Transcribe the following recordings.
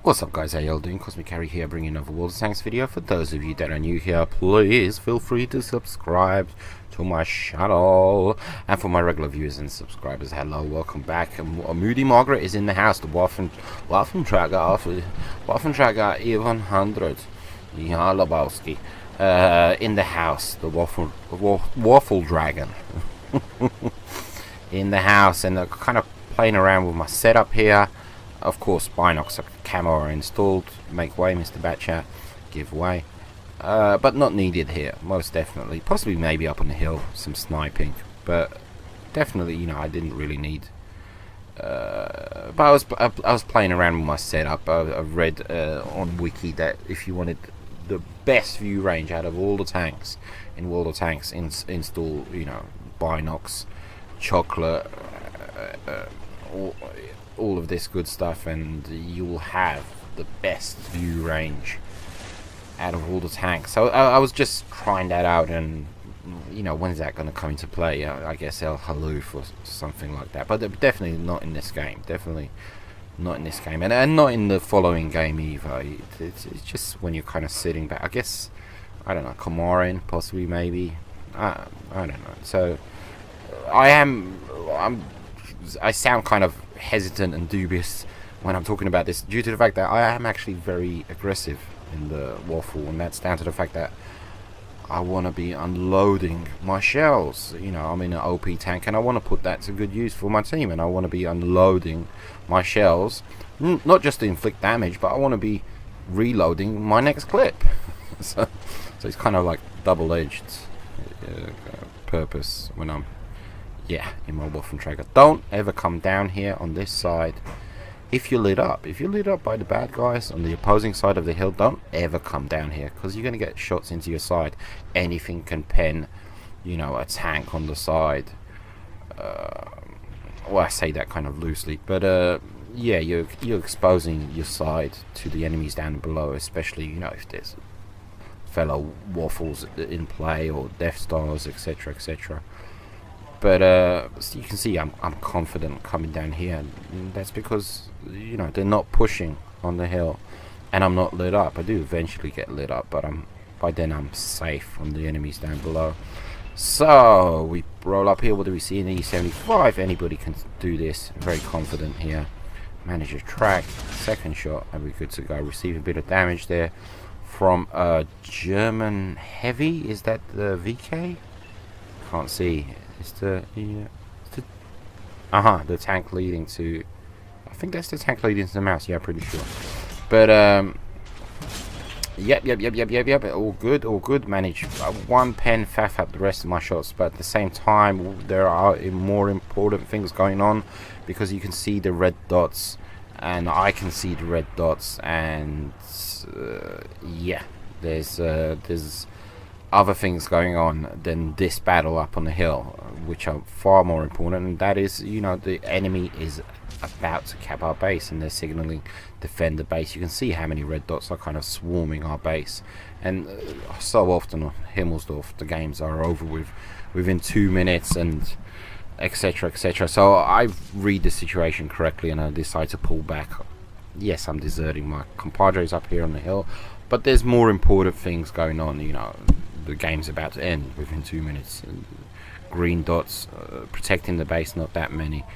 What's up guys, how y'all doing? Cosmic Carry here, bringing another World of Tanks video. For those of you that are new here, please feel free to subscribe to my channel. And for my regular viewers and subscribers, hello, welcome back. Moody Margaret is in the house, the Waffentrager E-100. Ja, Lebowski. In the house, the Waffle Dragon. In the house, and kind of playing around with my setup here. Of course, binocs camo are installed. Make way, Mr. Batchat. Give way. But not needed here, most definitely. Possibly maybe up on the hill, some sniping. But definitely, you know, I didn't really need. But I was playing around with my setup. I've read on Wiki that if you wanted the best view range out of all the tanks in World of Tanks, install, you know, binocs, chocolate, all of this good stuff, and you will have the best view range out of all the tanks. So I was just trying that out, and you know, when's that going to come into play? I guess El Haloof or something like that, but definitely not in this game. Definitely not in this game, and not in the following game either. It's just when you're kind of sitting back. I guess, I don't know, Comorin possibly, maybe. I don't know. So I sound kind of hesitant and dubious when I'm talking about this, due to the fact that I am actually very aggressive in the Waffle, and that's down to the fact that I want to be unloading my shells. You know, I'm in an OP tank, and I want to put that to good use for my team, and I want to be unloading my shells, not just to inflict damage, but I want to be reloading my next clip. so it's kind of like double-edged purpose when I'm in my Waffentrager. Don't ever come down here on this side if you're lit up. If you're lit up by the bad guys on the opposing side of the hill, don't ever come down here, because you're going to get shots into your side. Anything can pen, you know, a tank on the side. Well, I say that kind of loosely, but yeah, you're exposing your side to the enemies down below, especially, you know, if there's fellow Waffles in play or Death Stars, etc, etc. But so you can see I'm confident coming down here, and that's because, you know, they're not pushing on the hill, and I'm not lit up. I do eventually get lit up, but by then I'm safe from the enemies down below. So we roll up here. What do we see? An E-75. Anybody can do this. Very confident here. Manage a track. Second shot, and we're good to go. Receive a bit of damage there from a German heavy. Is that the VK? Can't see. It's the tank leading to, I think that's the tank leading to the mouse. Yeah, pretty sure. But yep. All good. Manage one pen, faff up the rest of my shots. But at the same time, there are more important things going on, because you can see the red dots, and I can see the red dots, and yeah, there's other things going on than this battle up on the hill, which are far more important, and that is, you know, the enemy is about to cap our base, and they're signaling defend the base. You can see how many red dots are kind of swarming our base, and so often on Himmelsdorf the games are over within 2 minutes, and etc, etc. So I read the situation correctly, and I decide to pull back. Yes, I'm deserting my compadres up here on the hill, but there's more important things going on. You know, the game's about to end within 2 minutes. Green dots protecting the base, not that many,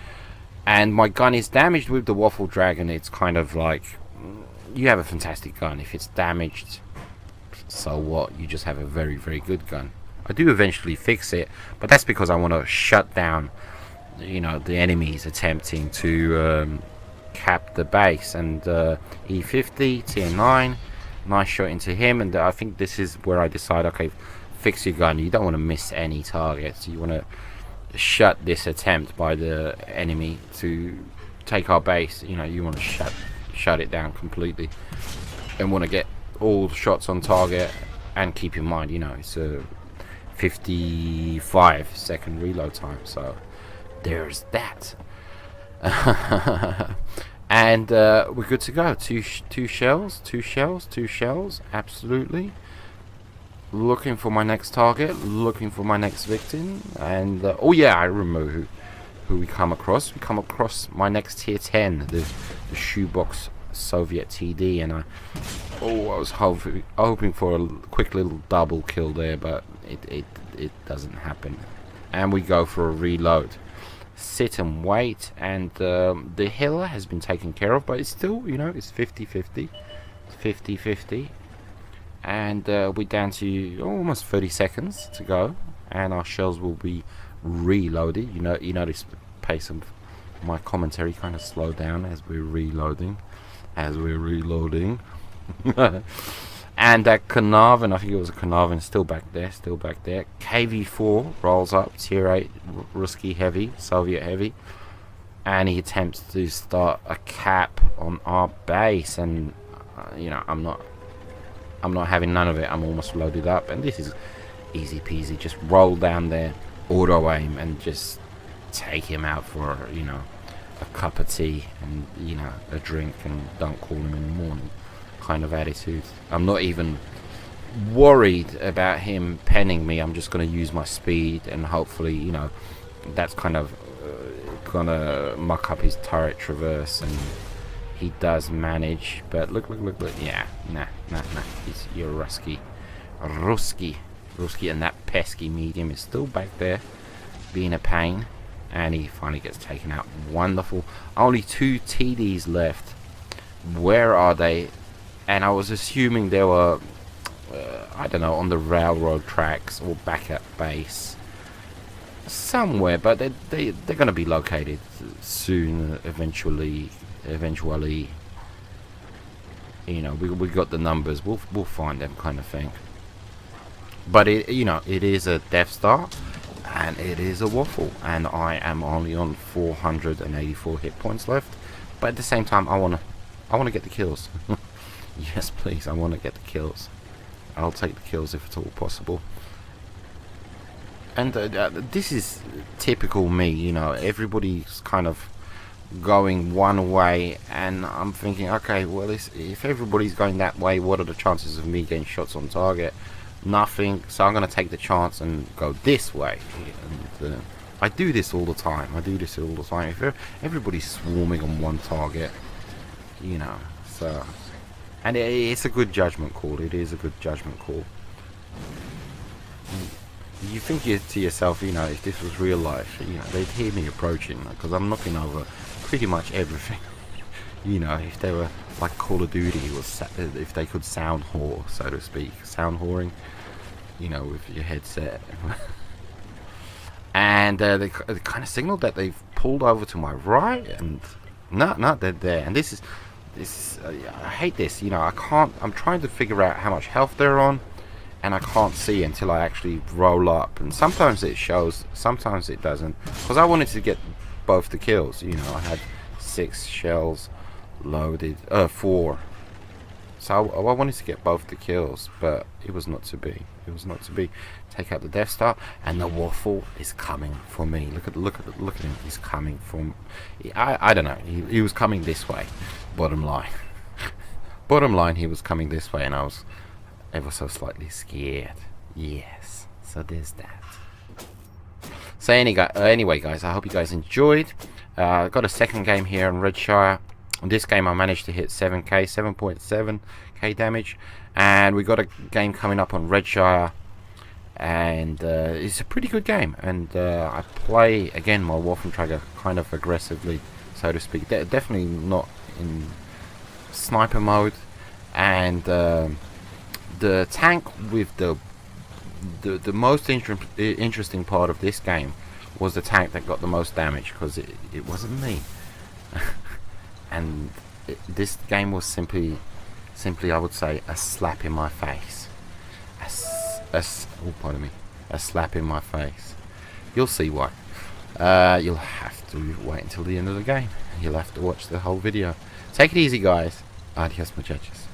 and my gun is damaged with the Waffle Dragon. It's kind of like, you have a fantastic gun. If it's damaged, so what? You just have a very, very good gun. I do eventually fix it, but that's because I want to shut down, you know, the enemies attempting to cap the base. And E50 TN9, nice shot into him, and I think this is where I decide, okay, fix your gun. You don't want to miss any targets. You want to shut this attempt by the enemy to take our base. You know, you want to shut it down completely, and want to get all the shots on target. And keep in mind, you know, it's a 55-second reload time, so there's that. And we're good to go. Two shells, absolutely. Looking for my next target, looking for my next victim, and oh yeah, I remember who we come across. We come across my next tier 10, the shoebox Soviet TD, and I was hoping for a quick little double kill there, but it doesn't happen. And we go for a reload. Sit and wait, and the healer has been taken care of, but it's still, you know, it's 50-50. It's 50-50. And we're down to almost 30 seconds to go, and our shells will be reloaded. You notice the pace of my commentary kind of slow down as we're reloading. And that Carnarvon, I think it was a Carnarvon, still back there. KV-4 rolls up, tier 8 Ruski heavy, Soviet heavy, and he attempts to start a cap on our base, and you know, I'm not having none of it. I'm almost loaded up, and this is easy peasy. Just roll down there, auto aim, and just take him out for, you know, a cup of tea and, you know, a drink, and don't call him in the morning kind of attitude. I'm not even worried about him penning me. I'm just going to use my speed, and hopefully, you know, that's kind of gonna muck up his turret traverse, and he does manage. But look, yeah, nah, you're Ruski, and that pesky medium is still back there being a pain, and he finally gets taken out. Wonderful. Only 2 TDs left. Where are they? And I was assuming they were I don't know, on the railroad tracks or back at base somewhere, but they're going to be located soon, eventually. You know, we got the numbers, we'll find them, kind of thing. But it, you know, it is a Death Star and it is a Waffle, and I am only on 484 hit points left, but at the same time I want to get the kills. Yes, please, I want to get the kills. I'll take the kills if at all possible. And this is typical me, you know, everybody's kind of going one way, and I'm thinking, okay, well, if everybody's going that way, what are the chances of me getting shots on target? Nothing. So I'm going to take the chance and go this way. And I do this all the time. If everybody's swarming on one target, you know, so... And it's a good judgment call. It is a good judgment call. You think to yourself, you know, if this was real life, you know, they'd hear me approaching, because I'm knocking over pretty much everything. You know, if they were like Call of Duty, if they could sound whore, so to speak, sound whoring, you know, with your headset. And they kind of signaled that they've pulled over to my right, and no, they're there. And this is I hate this, you know. I'm trying to figure out how much health they're on, and I can't see until I actually roll up, and sometimes it shows, sometimes it doesn't, because I wanted to get both the kills, you know. I had 6 shells loaded, 4, so I wanted to get both the kills, but it was not to be. Take out the Death Star, and the Waffle is coming for me. Look at him. He's coming from, I don't know, he was coming this way. Bottom line, he was coming this way, and I was ever so slightly scared. Yes, so there's that. So anyway, guys, I hope you guys enjoyed. I got a second game here in Redshire. In this game, I managed to hit 7.7k damage, and we got a game coming up on Redshire, and it's a pretty good game. And I play again my Waffentrager kind of aggressively, so to speak. Definitely not in sniper mode, and the tank with the most interesting part of this game was the tank that got the most damage, because it wasn't me. And this game was simply I would say a slap in my face. A slap in my face. You'll see why. You'll have to wait until the end of the game. You'll have to watch the whole video. Take it easy, guys. Adios, muchachos.